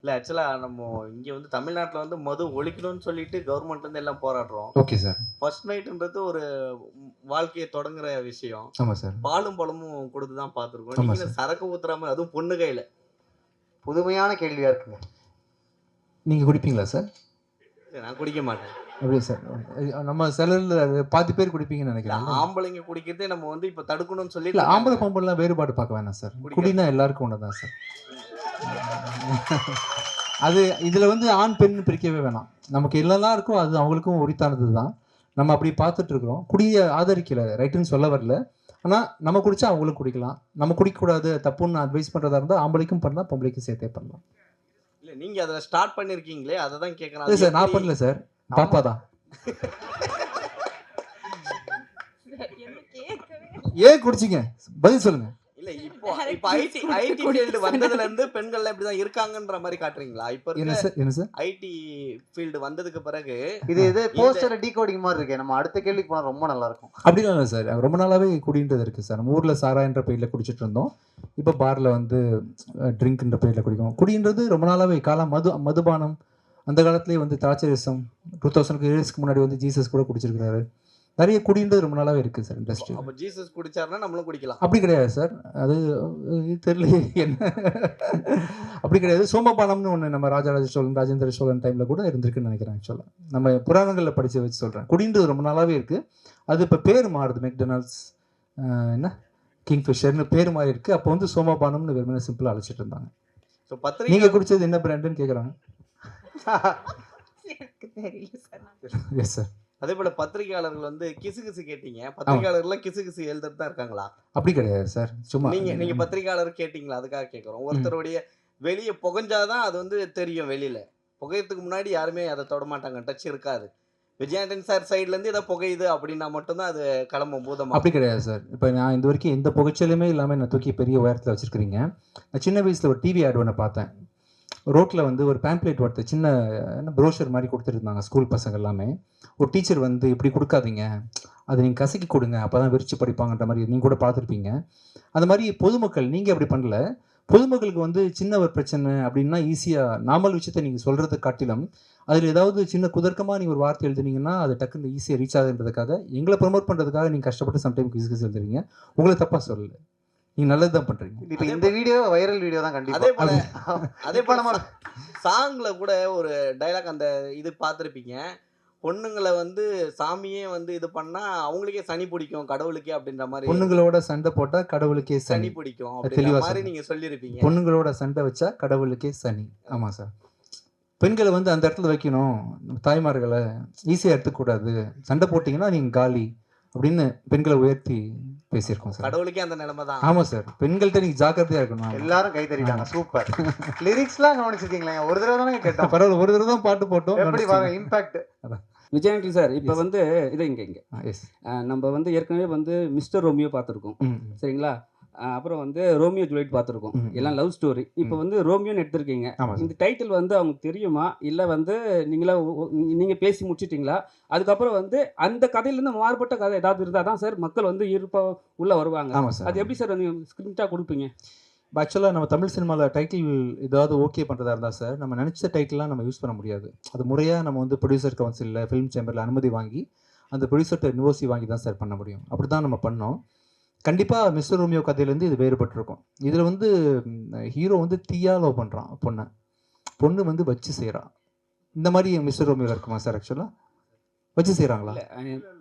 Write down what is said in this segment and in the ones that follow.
இல்ல ஆக்சுவலா நம்ம இங்க வந்து தமிழ்நாட்டுல வந்து மது ஒழிக்கணும்னு சொல்லிட்டு கவர்மெண்ட்ல இருந்து எல்லாம் போராடுறோம். Okay sir. ஃபர்ஸ்ட் நைட்ன்றது ஒரு வாழ்க்கைய தொடங்குற விஷயம். ஆமா சார். பாலும் பழமும் குடுத்து தான் பார்த்துருக்கோம். ஆமா நீங்க சார். சரக்கு ஊத்துறாம அதுவும் பொண்ணு கையில. புதுமையான கேள்வியா இருக்குங்க. நீங்க குடிப்பீங்களா சார்? இல்ல நான் குடிக்க மாட்டேன். அப்படியா சார்? நம்ம சிலர்ல பாதி பேர் குடிப்பீங்கன்னு இல்ல நினைக்கிறேன். ஆம்பளைங்க குடிக்கிறதே நம்ம வந்து இப்ப தடுக்கணும்னு இல்ல சொல்லிட்டு ஆம்பளை பொம்பளைலாம் வேறுபாடு பார்க்க வேணாம் சார். குடினா எல்லாருக்கும் ஒண்ணுதான் சார். அது இதுல வந்து ஆண் பெண் பிரிக்கவே வேணாம். நமக்கு எல்லாம் இருக்கோ அது அவங்களுக்கும் உரித்தானது தான். நம்ம அப்படி பார்த்துட்டு இருக்கிறோம். குடிய ஆதரிக்கல, ரைட்டுன்னு சொல்ல வரல. ஆனா நம்ம குடிச்சா அவங்களும் குடிக்கலாம். நம்ம குடிக்கக்கூடாது தப்புன்னு அட்வைஸ் பண்றதா இருந்தா ஆம்பளைக்கும் பண்ணலாம், பொம்பளைக்கும் சேர்த்தே பண்ணலாம். இல்ல நீங்க அதுல ஸ்டார்ட் பண்ணிருக்கீங்களே அத தான் கேக்குறேன். இல்ல சார், நான் பண்ணல சார். பாப்பா தான். ஏன் குடிச்சீங்க? பதில் சொல்லுங்க. இல்ல இப்போ ஐடி ஃபீல்ட் வந்ததுல இருந்து பெண்கள் இப்படி தான் இருக்காங்கன்ற மாதிரி காட்டுறீங்களா? இப்ப என்ன இருக்க சார்? என்ன சார்? ஐடி ஃபீல்ட் வந்ததுக்கு பிறகு இது போஸ்டர் டீகோடிங் மாதிரி இருக்கே. நம்ம அடுத்த கேள்விக்கு போனா ரொம்ப நல்லா இருக்கும். அப்படிலாம் இல்லை சார். ரொம்ப நாளாவே குடின்றது இருக்கு சார். நம்ம ஊர்ல சாராயன்ற பேர்ல குடிச்சிட்டு இருந்தோம். இப்போ பார்ல வந்து ட்ரிங்க்ன்ற பேர்ல குடிக்கும். குடின்றது ரொம்ப நாளாவே காலம் மதுபானம் அந்த காலத்திலேயே வந்து தாச்சரிசம் 2000 இயர்ஸ்க்கு முன்னாடி வந்து ஜீசஸ் கூட குடிச்சிருக்காரு. நிறைய குடின்றது ரொம்ப நாளாவே இருக்கு சார் இண்டஸ்ட்ரி. அப்ப ஜீசஸ் குடிச்சாருன்னா நம்மளும் குடிக்கலாம். அப்படி கிடையாது சார். அது தெரியல என்ன அப்படி கிடையாது. சோமபானம்னு ஒன்று நம்ம ராஜராஜ சோழன் ராஜேந்திர சோழன் டைம்ல கூட இருந்திருக்குன்னு நினைக்கிறேன். ஆக்சுவலா நம்ம புராணங்களில் படிச்சு வச்சு சொல்றேன். குடின்றது ரொம்ப நாளாவே இருக்கு. அது இப்போ பேர் மாறுது. மெக்டொனால்ட்ஸ் என்ன கிங்ஃபிஷர்னு பேர் மாறி இருக்கு. அப்போ வந்து சோமபானம்னு வெறுமனே சிம்பிளா அழைச்சிட்டு இருந்தாங்க. ஸோ பத்திரிகை நீங்க குடிச்சது என்ன பிராண்டுன்னு கேட்குறாங்க. Yes sir. அதே போல பத்திரிகையாளர்கள் வந்து கிசு கேட்டீங்க. பத்திரிகையாளர்கள் கிசு எழுதுறது தான் இருக்காங்களா? அப்படி கிடையாது சார். சும்மா நீங்க பத்திரிகையாளர் கேட்டீங்களா? அதுக்காக கேட்குறோம். ஒருத்தருடைய வெளியே புகஞ்சாதான் அது வந்து தெரியும். வெளியில புகையத்துக்கு முன்னாடி யாருமே அதை தொட மாட்டாங்க. டச் இருக்காது. விஜயாண்டன் சார் சைட்ல இருந்து ஏதோ புகையுது அப்படின்னா மட்டும்தான் அது கிளம்பும் பூதமா. அப்படி கிடையாது சார். இப்போ நான் இந்த வரைக்கும் எந்த புகைச்சலுமே இல்லாமல் என்னை தூக்கி பெரிய உயரத்தில் வச்சிருக்கிறீங்க. நான் சின்ன வயசுல ஒரு டிவி ஆட் ஒன்று பார்த்தேன். ரோட்டில் வந்து ஒரு பேம்ப்ளேட் ஒருத்தர் சின்ன ப்ரோஷர் மாதிரி கொடுத்துருந்தாங்க. ஸ்கூல் பசங்க எல்லாமே. ஒரு டீச்சர் வந்து இப்படி கொடுக்காதீங்க, அதை நீங்கள் கசக்கி கொடுங்க, அப்போ தான் விரிச்சு படிப்பாங்கன்ற மாதிரி நீங்கள் கூட பார்த்துருப்பீங்க. அந்த மாதிரி பொதுமக்கள் நீங்கள் அப்படி பண்ணல. பொதுமக்களுக்கு வந்து சின்ன ஒரு பிரச்சனை அப்படின்னா ஈஸியாக நார்மல் விஷயத்தை நீங்கள் சொல்கிறத காட்டிலும் அதில் ஏதாவது சின்ன குதர்க்கமாக நீங்கள் ஒரு வார்த்தை எழுதுனீங்கன்னா அது டக்குன்னு ஈஸியாக ரீச் ஆகுன்றதுக்காக எங்களை ப்ரொமோட் பண்ணுறதுக்காக நீங்கள் கஷ்டப்பட்டு சம்டைம் கிஸ் எழுதுறீங்க. உங்களை தப்பாக சொல்லலை, நீங்கள் நல்லது தான் பண்ணுறீங்க. இப்போ இந்த வீடியோ வைரல் வீடியோ தான் கண்டிப்பா. அதே போல நம்ம சாங்ல கூட ஒரு டைலாக் அந்த இது பார்த்துருப்பீங்க. பொண்ணுங்களை வந்து சாமியே வந்து இது பண்ணா அவங்களுக்கே சனி பிடிக்கும் கடவுளுக்கே அப்படின்ற மாதிரி. பொண்ணுங்களோட சண்டை போட்டா கடவுளுக்கே சனி பிடிக்கும் அப்படின்ற மாதிரி நீங்க சொல்லியிருப்பீங்க. பொண்ணுங்களோட சண்டை வச்சா கடவுளுக்கே சனி. ஆமா சார். பெண்களை வந்து அந்த இடத்துல வைக்கணும், தாய்மார்களை ஈஸியாக எடுத்துக்கூடாது, சண்டை போட்டிங்கன்னா நீங்கள் காலி அப்படின்னு பெண்களை உயர்த்தி பேசியிருக்கோம் சார். கடவுளுக்கே அந்த நிலைமை தான். ஆமா சார். பெண்கள்கிட்ட நீங்க ஜாக்கிரதையா இருக்கணும். எல்லாரும் கை தட்டிட்டாங்க. சூப்பர். லிரிக்ஸ்லாம் கவனிச்சிருக்கீங்களா? ஒரு தடவை தானே கேட்டோம். பரவாயில்ல, ஒரு தடவை தான் பாட்டு போட்டோம். எப்படி பாருங்க இம்பாக்ட். விஜயாண்டி சார் இப்போ வந்து இது இங்கே நம்ம வந்து ஏற்கனவே வந்து மிஸ்டர் ரோமியோ பார்த்துருக்கோம். சரிங்களா? அப்புறம் வந்து ரோமியோ ஜூலியட் பார்த்துருக்கோம். எல்லாம் லவ் ஸ்டோரி. இப்போ வந்து ரோமியோன்னு எடுத்திருக்கீங்க. இந்த டைட்டில் வந்து அவங்க தெரியுமா இல்லை வந்து நீங்கள் பேசி முடிச்சிட்டிங்களா? அதுக்கப்புறம் வந்து அந்த கதையிலேருந்து மாறுபட்ட கதை ஏதாவது இருந்தால் தான் சார் மக்கள் வந்து உள்ளே வருவாங்க. அது எப்படி சார் நீங்கள் ஸ்கிரிப்டாக கொடுப்பீங்க? ஆக்சுவலாக நம்ம தமிழ் சினிமாவில் டைட்டில் ஏதாவது ஓகே பண்ணுறதா இருந்தால் சார் நம்ம நினச்ச டைட்டில்லாம் நம்ம யூஸ் பண்ண முடியாது. அது முறையாக நம்ம வந்து ப்ரொடியூசர் கவுன்சிலில் ஃபிலிம் சேம்பரில் அனுமதி வாங்கி அந்த ப்ரொடியூசர்கிட்ட யூனிவர்சிட்டி வாங்கி தான் சார் பண்ண முடியும். அப்படி தான் நம்ம பண்ணோம். கண்டிப்பாக மிஸ்டர் ரோமியோ கதையிலேருந்து இது வேறுபட்டிருக்கும். இதில் வந்து ஹீரோ வந்து தீயா லவ் பண்ணுறான் பொண்ணு வந்து வச்சு செய்கிறான். இந்த மாதிரி மிஸ்டர் ரோமியோவில் இருக்குமா சார்? ஆக்சுவலாக வச்சு செய்கிறாங்களா?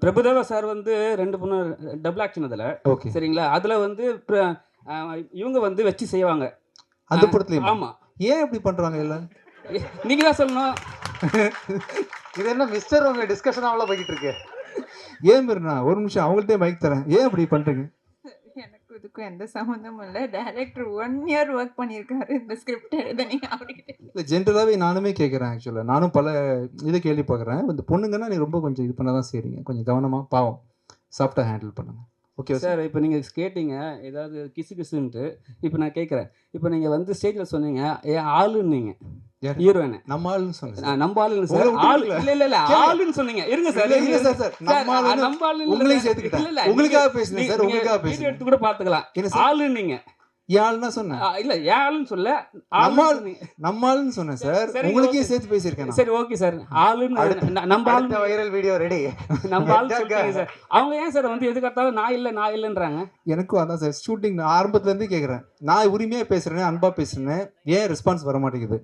பிரபுதேவா சார் வந்து 2 பொண்ணு டபுள் ஆக்ஷன் அதில். ஓகே சரிங்களா? அதில் வந்து இவங்க வந்து வச்சு செய்வாங்க அந்த படத்துலயும். ஆமா. ஏன் இப்படி பண்றாங்க எல்லாம்? நீங்க தான் சொல்லணும். இது என்ன மிஸ்டர் ரோமியோ டிஸ்கஷன் அவ்வளோ போய்கிட்டு இருக்கு. ஏன் மீறினா ஒரு நிமிஷம் அவங்கள்ட்டே மைக் தரேன். ஏன் அப்படி பண்றீங்க? எனக்கு இதுக்கும் எந்த சம்மந்தமும் இல்லை. டைரக்டர் 1 இயர் ஒர்க் பண்ணியிருக்காரு இந்த ஸ்கிரிப்ட் எழுதனீங்க அப்படின்ட்டு. இல்லை ஜென்ரலாகவே நானுமே கேட்குறேன். ஆக்சுவலாக நானும் பல இதை கேள்வி பார்க்குறேன். இந்த பொண்ணுங்கன்னா நீ ரொம்ப கொஞ்சம் இது பண்ண தான் செய்கிறீங்க. கொஞ்சம் கவனமாக பாவம் சாஃப்டாக ஹேண்டில் பண்ணுங்க. Okay sir. இப்போ நீங்கள் கேட்டீங்க ஏதாவது கிசுன்ட்டு. இப்போ நான் கேட்குறேன். இப்போ நீங்கள் வந்து ஸ்டேஜில் சொன்னீங்க ஏன் ஆளுன்னீங்க ஹீரோயினை. நம்ம ஆளுன்னு சொன்னீங்க. நம்ம ஆளுன்னு சார். ஆளு இல்லை ஆளுன்னு சொன்னீங்க. இருங்க சார். இல்லை சார் நம்ம ஆளு உங்களையும் சேர்த்துக்கிட்டேன். உங்களுக்காக பேசுனேன் சார். உங்களுக்காக பேசுனேன். எடுத்து கூட பார்த்துக்கலாம். ஆளுன்னீங்க யாழ்னா சொன்னேன், இல்ல ஏன் ஆளுன்னு சொல்ல நம்ம ஆளுன்னு ஆள். சொன்னீங்க. நம்ம ஆளுன்னு சொன்னேன் சார், சரி, உங்களுக்கே okay. சேர்த்து பேசியிருக்கேன் நான். சரி ஓகே சார், ஆளுன்னு நம்ம ஆளு அடுத்த வைரல் வீடியோ ரெடி. நம்ம ஆளு சொல்லிட்டீங்க சார். அவங்க ஏன் சார் வந்து எதுக்கத்தாலும் நான் இல்லைன்றாங்க? எனக்கும் அதான் சார் ஷூட்டிங் நான் ஆரம்பத்துலேருந்தே கேட்குறேன், நான் உரிமையாக பேசுகிறேன், அன்பாக பேசுகிறேன், ஏன் ரெஸ்பான்ஸ் வர மாட்டேங்குது?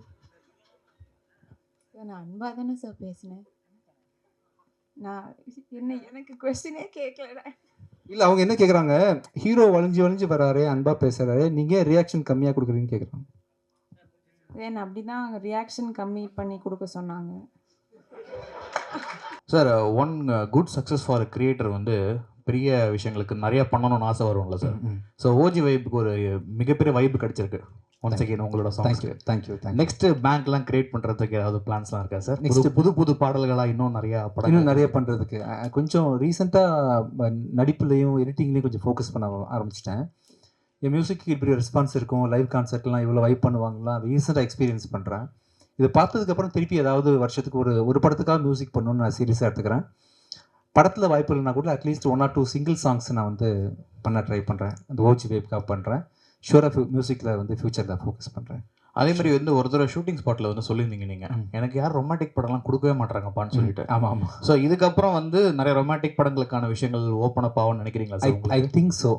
நான் அன்பா தானே சார் பேசினேன். நான் எனக்கு கொஸ்டினே கேட்கல. இல்லை, அவங்க என்ன கேட்குறாங்க, ஹீரோ வளைஞ்சு வராரு, அன்பாக பேசுகிறாரு, நீங்கள் ரியாக்ஷன் கம்மியாக கொடுக்குறீங்கன்னு கேட்குறாங்க. ஏன் அப்படிதான் ரியாக்ஷன் கம்மி பண்ணி கொடுக்க சொன்னாங்க. Sir one good success for creator வந்து பெரிய விஷயங்களுக்கு நிறைய பண்ணணும்னு ஆசை வரும்ல சார். ஸோ ஓஜி வைப்புக்கு ஒரு மிகப்பெரிய வைப்பு கிடைச்சிருக்கு. ஒன்ஸ் அகேன் உங்களோட சாங்ஸ். தேங்க்யூ. நெக்ஸ்ட் பேங்க்லாம் கிரியேட் பண்ணுறதுக்கு ஏதாவது பிளான்ஸ்லாம் இருக்கா சார்? Next புது பாடல்களாக இன்னும் நிறையா படம் இன்னும் நிறைய பண்ணுறதுக்கு கொஞ்சம் ரீசெண்டாக நடிப்புலையும் எடிட்டிங்லேயும் கொஞ்சம் ஃபோக்கஸ் பண்ண ஆரம்பிச்சிட்டேன். என் மியூசிக்கு இப்படி ரெஸ்பான்ஸ் இருக்கும், லைவ் கான்சர்ட்லாம் இவ்வளோ வைப் பண்ணுவாங்கலாம் ரீசெண்டாக எக்ஸ்பீரியன்ஸ் பண்ணுறேன். இதை பார்த்ததுக்கப்புறம் திருப்பி ஏதாவது வருஷத்துக்கு ஒரு படத்துக்காக மியூசிக் பண்ணணும்னு நான் சீரியஸாக எடுத்துக்கிறேன். படத்தில் வாய்ப்பு இல்லைனா கூட அட்லீஸ்ட் 1 or 2 சிங்கிள் சாங்ஸ் நான் வந்து பண்ண ட்ரை பண்ணுறேன். அந்த ஓஜி வேப்காக பண்ணுறேன். ஷூராக மியூசிக்கில் வந்து ஃபியூச்சரில் ஃபோக்கஸ் பண்ணுறேன். அதே மாதிரி வந்து ஒரு தடவை ஷூட்டிங் ஸ்பாட்டில் வந்து சொல்லியிருந்தீங்க நீங்கள், எனக்கு யாரும் ரொமான்டிக் படம்லாம் கொடுக்கவே மாட்டாங்கப்பான்னு சொல்லிட்டு. ஆமாம். ஸோ இதுக்கப்புறம் வந்து நிறைய ரொமான்டிக் படங்களுக்கான விஷயங்கள் ஓப்பன் அப் ஆகும்னு நினைக்கிறீங்களா sir? I think so.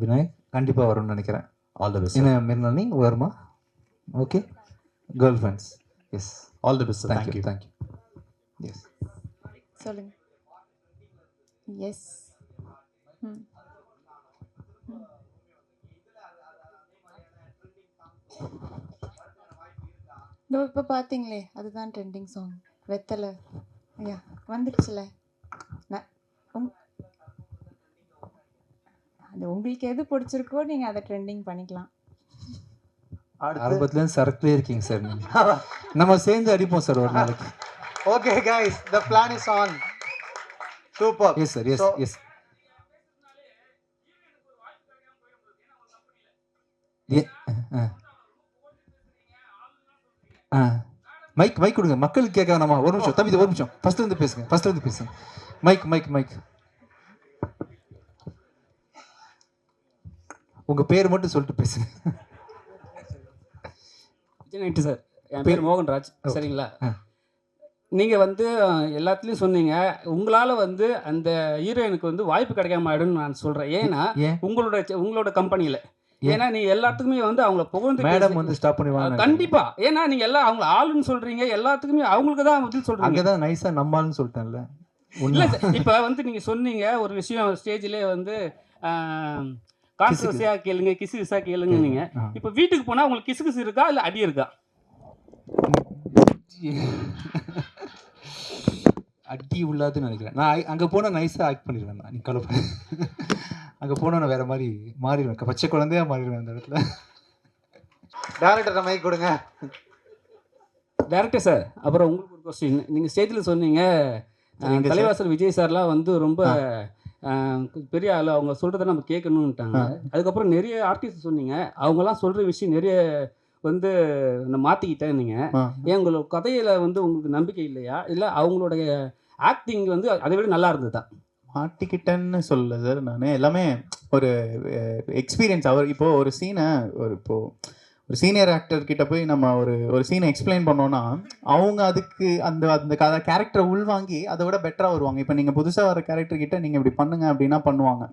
Vinayak கண்டிப்பாக வரும்னு நினைக்கிறேன். All the best. என்ன மிர்னானி வருமா? Okay, girl friends. Yes, all the best. Thank you. Yes, சொல்லுங்க. எஸ். இப்போ பார்த்தீங்களே, அதுதான் ட்ரெண்டிங் சாங். வெத்தலை ஐயா வந்துடுச்சுல. அது உங்களுக்கு எது பிடிச்சிருக்கோ நீங்கள் அதை ட்ரெண்டிங் பண்ணிக்கலாம். ஆரம்பத்துலேருந்து சரக்குலேயே இருக்கீங்க சார் நீங்கள். நம்ம சேர்ந்து அடிப்போம் சார் ஒரு நாளைக்கு. Okay guys, the plan is on. Super. Yes sir. Yes. Mike கொடுங்க, மக்களுக்கு கேட்க வேணாமா? ஒரு நிமிஷம் தம்பி, ஒரு நிமிஷம். ஃபர்ஸ்ட்ல இருந்து பேசுங்க. மைக். உங்க பேர் மட்டும் சொல்லிட்டு பேசுங்க. நைட்டு சார், என் பேர் மோகன்ராஜ். சரிங்களா? நீங்கள் வந்து எல்லாத்துலேயும் சொன்னீங்க, உங்களால் வந்து அந்த ஹீரோயினுக்கு வந்து வாய்ப்பு கிடைக்காம ஆயிடும்னு நான் சொல்கிறேன். ஏன்னா உங்களோட கம்பெனியில், ஏன்னா நீ எல்லாத்துக்குமே வந்து அவங்கள புகழ்ந்து மேடம் வந்து ஸ்டாப் பண்ணுவாங்க கண்டிப்பா. ஏன்னா நீங்க எல்லாம் அவங்கள ஆளுன்னு சொல்றீங்க, எல்லாத்துக்குமே அவங்களுக்கு தான் பதில் சொல்றீங்க. அங்கதான் நைஸா நம்மால்னு சொல்லிட்டேன்ல. இல்ல இப்ப வந்து நீங்க சொன்னீங்க ஒரு விஷயம் ஸ்டேஜ்லயே வந்து கான்ட்ரவர்சியா கேளுங்க, கிசுகிசா கேளுங்க. நீங்க இப்ப வீட்டுக்கு போனா உங்களுக்கு கிசுகிசு இருக்கா இல்ல அடி இருக்கா? அடி உள்ளாதுன்னு நினைக்கிறேன். நான் அங்கே போனால் நைஸாக ஆக்ட் பண்ணிடுவேன். நான் நீ கலப்ப அங்கே போனால் நான் வேறு மாதிரி மாறிடுவேன், பச்சை குழந்தையாக மாறிடுவேன் அந்த இடத்துல. டேரக்டர் மைக் கொடுங்க. டேரக்டர் சார், அப்புறம் உங்களுக்கு ஒரு கொஸ்டின். நீங்கள் ஸ்டேஜில் சொன்னீங்க தலைவாசல் விஜய் சார்லாம் வந்து ரொம்ப பெரிய ஆள், அவங்க சொல்கிறத நம்ம கேட்கணுன்ட்டாங்க. அதுக்கப்புறம் நிறைய ஆர்டிஸ்ட் சொன்னீங்க, அவங்கெல்லாம் சொல்கிற விஷயம் நிறைய வந்து நான் மாற்றிக்கிட்டேன். நீங்கள் ஏன் உங்களோட கதையில் வந்து உங்களுக்கு நம்பிக்கை இல்லையா, இல்லை அவங்களுடைய ஆக்டிங் வந்து அதை விட நல்லா இருந்ததா? மாட்டிக்கிட்டேன்னு சொல்லல சார், நான் எல்லாமே ஒரு எக்ஸ்பீரியன்ஸ். அவர் இப்போது ஒரு சீனை ஒரு சீனியர் ஆக்டர் கிட்ட போய் நம்ம ஒரு சீனை எக்ஸ்பிளைன் பண்ணோன்னா அவங்க அதுக்கு அந்த கேரக்டரை உள்வாங்கி அதை விட பெட்டராக வருவாங்க. இப்போ நீங்கள் புதுசாக வர கேரக்டர் கிட்ட நீங்கள் இப்படி பண்ணுங்க அப்படின்னா பண்ணுவாங்க.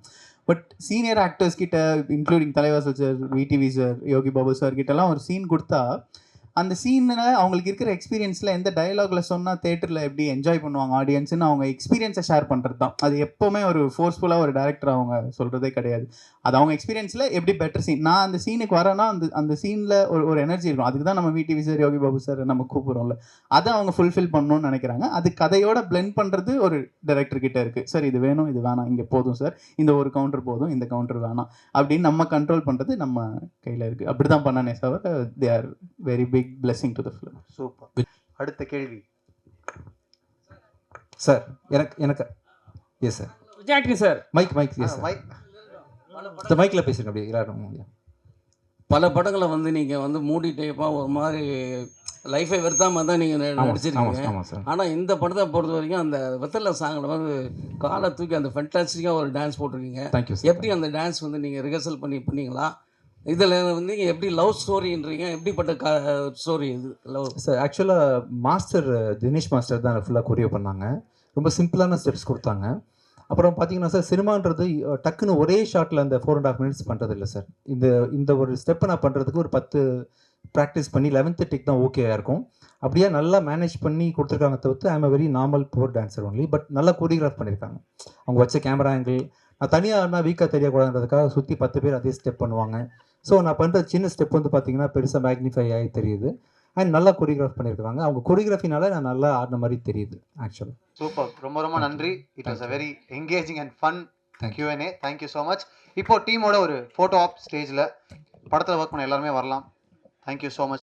பட் சீனியர் ஆக்டர்ஸ் கிட்ட, இன்க்ளூடிங் தலைவாசல் sir, VTV sir, Yogi Babu sir கிட்டலாம் ஒரு சீன் கொடுத்தா அந்த சீனில் அவங்களுக்கு இருக்கிற எக்ஸ்பீரியன்ஸில் எந்த டயலாகில் சொன்னால் தேட்டரில் எப்படி என்ஜாய் பண்ணுவாங்க ஆடியன்ஸுன்னு அவங்க எக்ஸ்பீரியன்ஸை ஷேர் பண்ணுறது தான். அது எப்போவுமே ஒரு ஃபோர்ஸ்ஃபுல்லாக ஒரு டேரக்டர் அவங்க சொல்கிறதே கிடையாது. அது அவங்க எக்ஸ்பீரியன்ஸில் எப்படி பெட்டர் சீன், நான் அந்த சீனுக்கு வரேன்னா அந்த சீனில் ஒரு எனர்ஜி இருக்கும். அதுக்கு தான் நம்ம VTV sir, Yogi Babu sir நம்ம கூப்பிட்றோம்ல, அதை அவங்க ஃபுல்ஃபில் பண்ணணும்னு நினைக்கிறாங்க. அது கதையோட பிளெண்ட் பண்ணுறது ஒரு டைரக்டர் கிட்ட இருக்குது. சார் இது வேணும், இது வேணாம், இங்கே போதும் சார், இந்த ஒரு கவுண்டர் போதும், இந்த கவுண்டர் வேணாம் அப்படின்னு நம்ம கண்ட்ரோல் பண்ணுறது நம்ம கையில் இருக்குது. அப்படி தான் பண்ணனே தவிர they are very big blessing to the film. Super. அடுத்த கேள்வி சார். எனக்கு yes sir. Vijayagni sir. Mike yes sir. இந்த மைக்கில் பேசுங்க அப்படியே எல்லாரும். பல படங்களை வந்து நீங்கள் வந்து மூடி டைப்பாக ஒரு மாதிரி லைஃபை வெறுத்தாம தான் நீங்கள் ஆமாம் நடிச்சிருக்கீங்க. ஆமாம் சார். ஆனால் இந்த படத்தை பொறுத்த வரைக்கும் அந்த வெத்தலை சாங்கில் வந்து காலை தூக்கி அந்த ஃபென்டாஸ்டிக்காக ஒரு டான்ஸ் போட்டிருக்கீங்க. Thank you sir. எப்படி அந்த டான்ஸ் வந்து நீங்கள் ரிஹர்சல் பண்ணீங்களா? இதில் வந்து நீங்கள் எப்படி லவ் ஸ்டோரின்றீங்க, எப்படிப்பட்ட ஸ்டோரி இது லவ்? சார் ஆக்சுவலாக மாஸ்டர் தினேஷ் மாஸ்டர் தான் ஃபுல்லாக கொரியோ பண்ணாங்க. ரொம்ப சிம்பிளான ஸ்டெப்ஸ் கொடுத்தாங்க. அப்புறம் பார்த்தீங்கன்னா சார், சினிமான்றது டக்குன்னு ஒரே ஷாட்டில் அந்த 4.5 மினிட்ஸ் பண்ணுறது இல்லை சார். இந்த ஒரு ஸ்டெப்பை நான் பண்ணுறதுக்கு ஒரு 10 ப்ராக்டிஸ் பண்ணி 11th டேக் தான் ஓகேயாக இருக்கும். அப்படியே நல்லா மேனேஜ் பண்ணி கொடுத்துருக்காங்க தவிர்த்து I am a very normal for dancer only. But நல்லா கோரியோகிராஃப் பண்ணியிருக்காங்க. அவங்க வச்ச கேமரா ஆங்கிள் நான் தனியாக இருந்தால் வீக்காக தெரியக்கூடாதுன்றதுக்காக சுற்றி 10 பேர் அதே ஸ்டெப் பண்ணுவாங்க. ஸோ நான் பண்ணுற சின்ன ஸ்டெப் வந்து பார்த்தீங்கன்னா பெருசாக மேக்னிஃபை ஆகி தெரியுது. அண்ட் நல்லா கொரியோகிராஃப் பண்ணியிருக்காங்க. அவங்க கொரியோகிராஃபினால நான் நல்லா ஆடின மாதிரி தெரியுது ஆக்சுவலாக. சூப்பர், ரொம்ப ரொம்ப நன்றி. It was a very engaging and fun Q&A. Thank you so much. இப்போ டீமோட ஒரு ஃபோட்டோ ஆப் ஸ்டேஜில் படத்தில் ஒர்க் பண்ண எல்லாருமே வரலாம். Thank you so much.